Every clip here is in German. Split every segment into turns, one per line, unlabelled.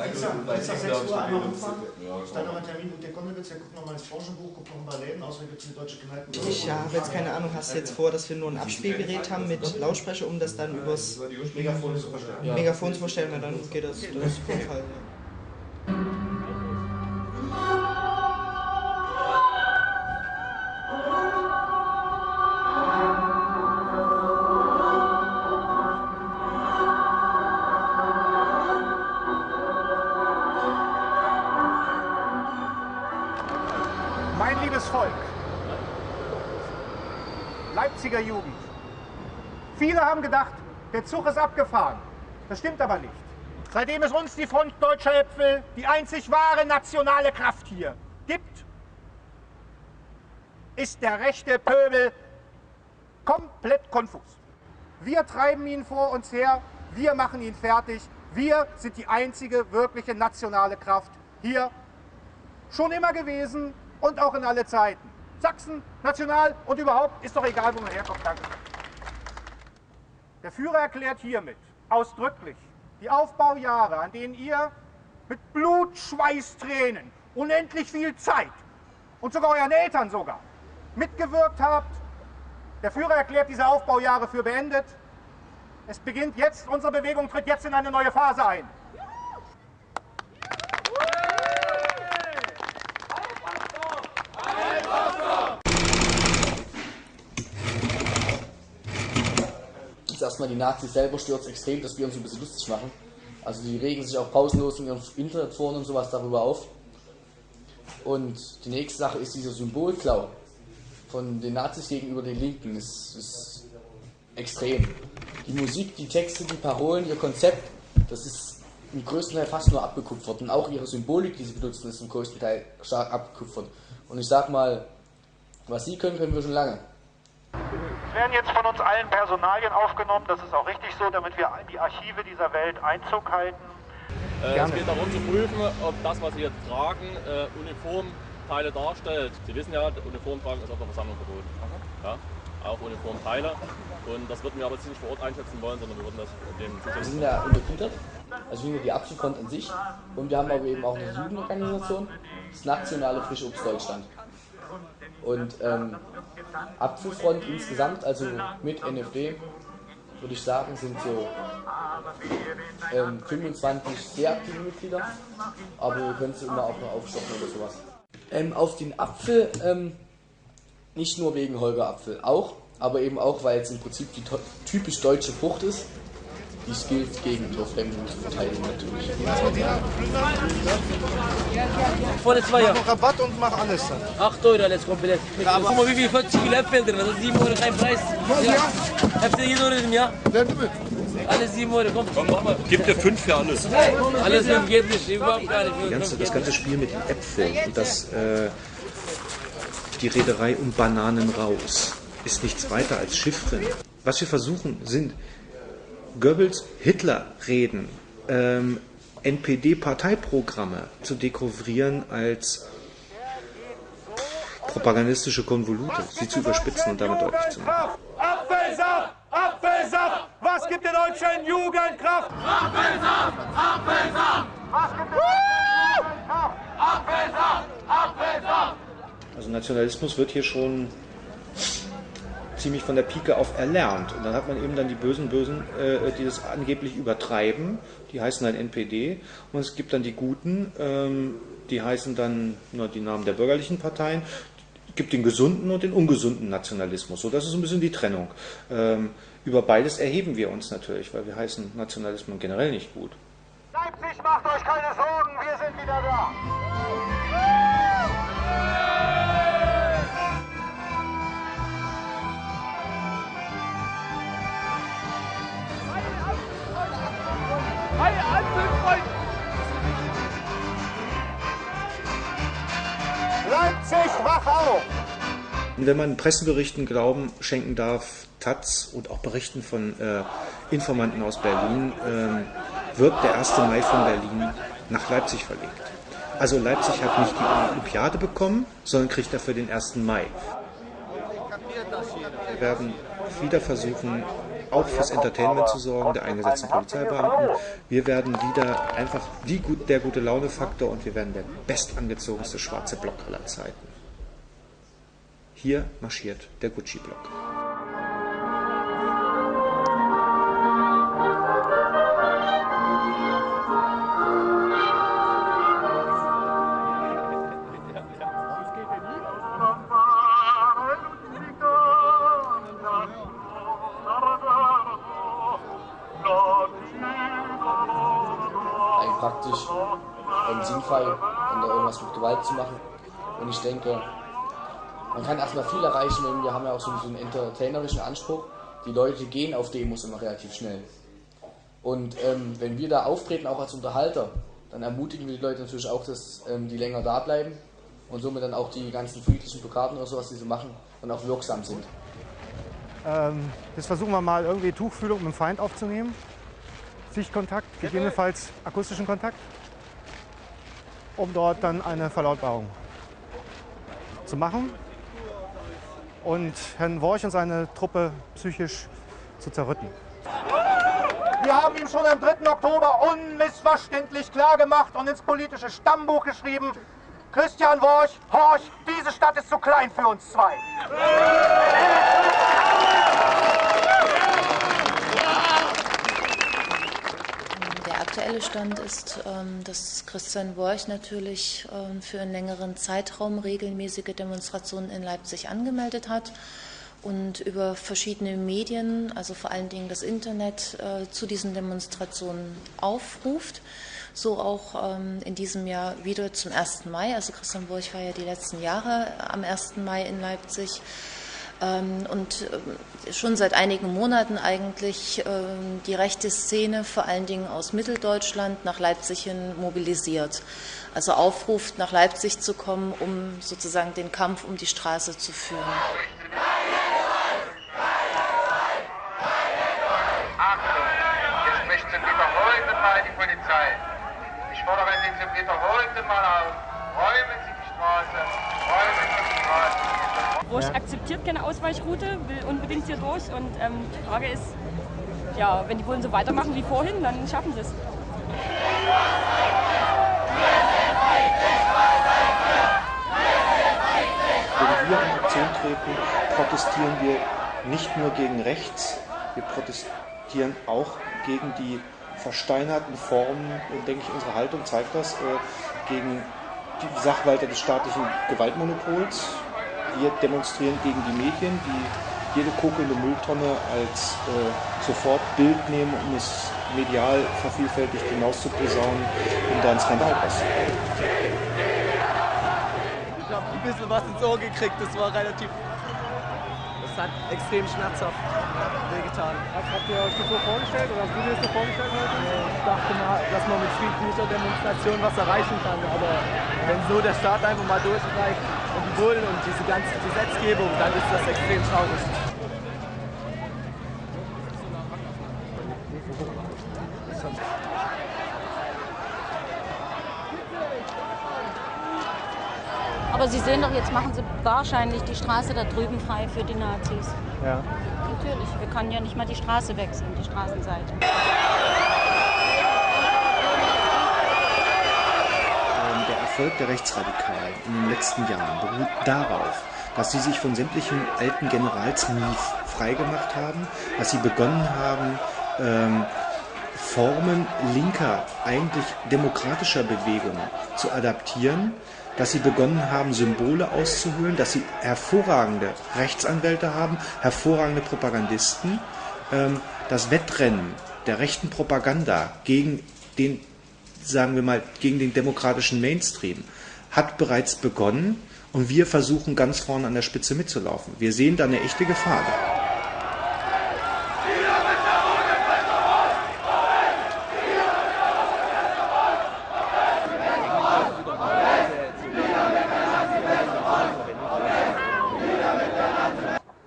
Jetzt nach 6 Uhr einmal rumfahren. Ist da noch ein Termin mit der Konnewitz? Guckt nochmal ins Branchenbuch, guckt noch ein paar Läden. Außerdem gibt es eine deutsche Kneipe.
Ich habe jetzt keine Ahnung, hast du jetzt vor, dass wir nur ein Abspielgerät haben mit Lautsprecher, um das dann übers
Megafon zu verstellen?
Megafon zu verstellen, weil dann geht das auf jeden Fall. Ja.
Mein liebes Volk, Leipziger Jugend. Viele haben gedacht, der Zug ist abgefahren. Das stimmt aber nicht. Seitdem es uns die Front Deutscher Äpfel, die einzig wahre nationale Kraft hier, gibt, ist der rechte Pöbel komplett konfus. Wir treiben ihn vor uns her, wir machen ihn fertig. Wir sind die einzige wirkliche nationale Kraft hier, schon immer gewesen und auch in alle Zeiten. Sachsen, national und überhaupt, ist doch egal, wo man herkommt. Danke. Der Führer erklärt hiermit ausdrücklich die Aufbaujahre, an denen ihr mit Blut, Schweiß, Tränen, unendlich viel Zeit und sogar euren Eltern sogar mitgewirkt habt. Der Führer erklärt diese Aufbaujahre für beendet. Es beginnt jetzt, unsere Bewegung tritt jetzt in eine neue Phase ein.
Erstmal die Nazis selber stört es extrem, dass wir uns ein bisschen lustig machen. Also die regen sich auch pausenlos in ihren Internetforen und sowas darüber auf. Und die nächste Sache ist dieser Symbolklau von den Nazis gegenüber den Linken. Das ist extrem. Die Musik, die Texte, die Parolen, ihr Konzept, das ist im größten Teil fast nur abgekupfert. Und auch ihre Symbolik, die sie benutzen, ist im größten Teil stark abgekupfert. Und ich sag mal, was sie können, können wir schon lange.
Es werden jetzt von uns allen Personalien aufgenommen, das ist auch richtig so, damit wir in die Archive dieser Welt Einzug halten.
Es geht darum zu prüfen, ob das, was Sie jetzt tragen, Uniformteile darstellt. Sie wissen ja, Uniform tragen ist auf der Versammlung verboten. Ja, auch Uniformteile. Und das würden wir aber jetzt nicht vor Ort einschätzen wollen, sondern wir würden das dem
Wir sind ja untergliedert, also nicht nur die Apfelfront an sich. Und wir haben aber eben auch eine Jugendorganisation, das Nationale Frische Obst Deutschland. Und Apfelfront insgesamt, also mit NFD, würde ich sagen, sind so 25 sehr aktive Mitglieder, aber wir können sie immer auch noch aufstocken oder sowas. Auf den Apfel, nicht nur wegen Holger Apfel, auch, aber eben auch, weil es im Prinzip die typisch deutsche Frucht ist, die es gilt, gegen Torfremdung zu verteidigen natürlich.
Vor 2 Jahren.
Mach Rabatt und mach alles dann.
8 Euro alles komplett. Ja, guck mal, wie viel 40 Kilo Äpfel drin, das ist 7 Euro kein Preis. Ja. Äpfel 7 Euro im Jahr. Alles 7 Euro, komm mach mal.
Gibt dir 5 für alles.
Alles 5 geht nicht, überhaupt gar nicht.
Das ganze Spiel mit den Äpfeln und die Reederei um Bananen raus ist nichts weiter als Chiffren. Was wir versuchen, sind Goebbels Hitler-Reden, NPD-Parteiprogramme zu dekouvrieren als propagandistische Konvolute, sie zu überspitzen und damit deutlich zu machen.
Apfelsaft! Apfelsaft! Was gibt der deutschen Jugend Kraft? Apfelsaft! Apfelsaft! Was gibt der deutschen Jugend Kraft? Apfelsaft! Apfelsaft!
Also Nationalismus wird hier schon ziemlich von der Pike auf erlernt. Und dann hat man eben dann die Bösen, die das angeblich übertreiben, die heißen dann NPD. Und es gibt dann die Guten, die heißen dann die Namen der bürgerlichen Parteien. Es gibt den gesunden und den ungesunden Nationalismus. So, das ist ein bisschen die Trennung. Über beides erheben wir uns natürlich, weil wir heißen Nationalismus generell nicht gut.
Leipzig, macht euch keine Sorgen, wir sind wieder da. Leipzig, wach auf!
Wenn man Presseberichten Glauben schenken darf, Taz und auch Berichten von Informanten aus Berlin, wird der 1. Mai von Berlin nach Leipzig verlegt. Also Leipzig hat nicht die Olympiade bekommen, sondern kriegt dafür den 1. Mai. Wir werden wieder versuchen, auch fürs Entertainment zu sorgen, der eingesetzten Polizeibeamten. Wir werden wieder einfach der gute Laune-Faktor und wir werden der bestangezogenste schwarze Block aller Zeiten. Hier marschiert der Gucci-Block.
Praktisch sinnfrei, dann da irgendwas mit Gewalt zu machen. Und ich denke, man kann erstmal viel erreichen, denn wir haben ja auch so einen entertainerischen Anspruch. Die Leute gehen auf Demos immer relativ schnell. Und wenn wir da auftreten, auch als Unterhalter, dann ermutigen wir die Leute natürlich auch, dass die länger da bleiben und somit dann auch die ganzen friedlichen Blockaden oder sowas, die sie machen, dann auch wirksam sind.
Jetzt versuchen wir mal irgendwie Tuchfühlung mit dem Feind aufzunehmen. Sichtkontakt, gegebenenfalls akustischen Kontakt, um dort dann eine Verlautbarung zu machen und Herrn Worch und seine Truppe psychisch zu zerrütten. Wir haben ihm schon am 3. Oktober unmissverständlich klargemacht und ins politische Stammbuch geschrieben: Christian Worch, Horch, diese Stadt ist zu klein für uns zwei.
Der aktuelle Stand ist, dass Christian Worch natürlich für einen längeren Zeitraum regelmäßige Demonstrationen in Leipzig angemeldet hat und über verschiedene Medien, also vor allen Dingen das Internet, zu diesen Demonstrationen aufruft. So auch in diesem Jahr wieder zum 1. Mai. Also Christian Worch war ja die letzten Jahre am 1. Mai in Leipzig. Und schon seit einigen Monaten eigentlich die rechte Szene, vor allen Dingen aus Mitteldeutschland, nach Leipzig hin mobilisiert. Also aufruft, nach Leipzig zu kommen, um sozusagen den Kampf um die Straße zu führen.
Achtung, jetzt spricht zum wiederholten Mal die Polizei. Ich fordere Sie zum wiederholten Mal auf, räumen Sie die Straße, räumen Sie die Straße.
Worch akzeptiert keine Ausweichroute, will unbedingt hier durch und die Frage ist, ja, wenn die Bullen so weitermachen wie vorhin, dann schaffen sie es.
Wenn wir in Aktion treten, protestieren wir nicht nur gegen rechts, wir protestieren auch gegen die versteinerten Formen, denke ich, unsere Haltung zeigt das, gegen die Sachwalter des staatlichen Gewaltmonopols. Wir demonstrieren gegen die Medien, die jede kokelnde Mülltonne als sofort Bild nehmen, um es medial vervielfältigt hinaus zu posaunen, um da einen Skandal auszulösen.
Ich habe ein bisschen was ins Ohr gekriegt, das war relativ... Das hat extrem schmerzhaft wehgetan.
Was habt ihr euch das so vorgestellt oder hast du dir das so vorgestellt heute?
Ich dachte mal, dass man mit friedlicher Demonstration was erreichen kann, aber wenn so der Staat einfach mal durchreicht und die Bullen und diese ganze Gesetzgebung, dann ist das extrem traurig.
Aber Sie sehen doch, jetzt machen Sie wahrscheinlich die Straße da drüben frei für die Nazis.
Ja.
Natürlich, wir können ja nicht mal die Straße wechseln, die Straßenseite.
Der Erfolg der Rechtsradikalen in den letzten Jahren beruht darauf, dass sie sich von sämtlichen alten Generalsmoves freigemacht haben, dass sie begonnen haben, Formen linker, eigentlich demokratischer Bewegungen zu adaptieren, dass sie begonnen haben, Symbole auszuhöhlen, dass sie hervorragende Rechtsanwälte haben, hervorragende Propagandisten. Das Wettrennen der rechten Propaganda gegen den, sagen wir mal, gegen den demokratischen Mainstream hat bereits begonnen und wir versuchen ganz vorne an der Spitze mitzulaufen. Wir sehen da eine echte Gefahr.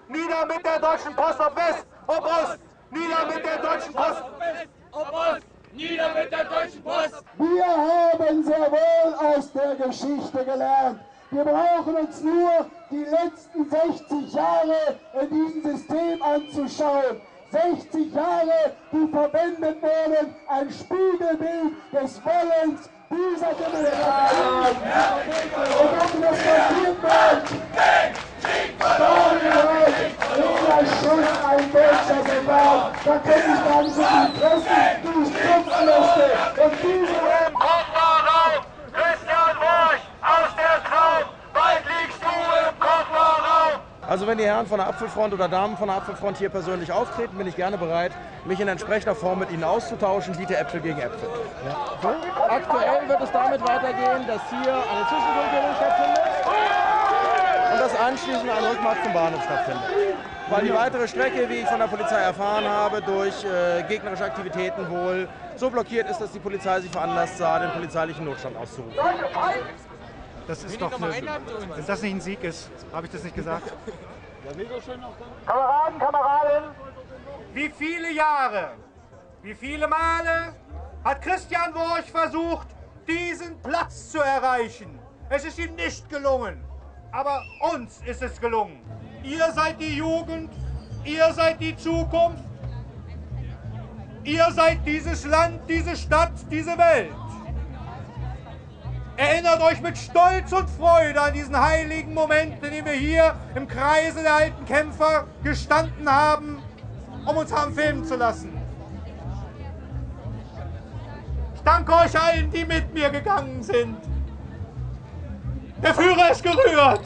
Nieder mit der Deutschen Post ob West, ob Ost! Nieder mit der Deutschen Post ob West, ob Ost! Nieder mit der Deutschen Post!
Wir haben sehr wohl aus der Geschichte gelernt. Wir brauchen uns nur die letzten 60 Jahre in diesem System anzuschauen. 60 Jahre, die verwendet wurden, ein Spiegelbild des Wollens dieser Demokratie. Und ob das passiert wird, jeder Schuss ein deutscher Soldat, da könnte ich gar nicht so viel fressen, wie ich tropfen möchte. Und diese
Kofferraum, Christian Worch aus der Traum, bald liegst du im Kofferraum.
Also wenn die Herren von der Apfelfront oder Damen von der Apfelfront hier persönlich auftreten, bin ich gerne bereit, mich in entsprechender Form mit ihnen auszutauschen, biete Äpfel gegen Äpfel. Ja. So. Aktuell wird es damit weitergehen, dass hier eine Zwischenfunksierung stattfindet und dass anschließend ein Rückmarsch zum Bahnhof stattfindet. Weil die weitere Strecke, wie ich von der Polizei erfahren habe, durch gegnerische Aktivitäten wohl so blockiert ist, dass die Polizei sich veranlasst sah, den polizeilichen Notstand auszurufen.
Das ist doch wenn das nicht ein Sieg ist, habe ich das nicht gesagt?
Kameraden, Kameradinnen,
Wie viele Jahre, wie viele Male hat Christian Worch versucht, diesen Platz zu erreichen? Es ist ihm nicht gelungen, aber uns ist es gelungen. Ihr seid die Jugend, ihr seid die Zukunft, ihr seid dieses Land, diese Stadt, diese Welt. Erinnert euch mit Stolz und Freude an diesen heiligen Moment, in dem wir hier im Kreise der alten Kämpfer gestanden haben, um uns haben filmen zu lassen. Ich danke euch allen, die mit mir gegangen sind. Der Führer ist gerührt.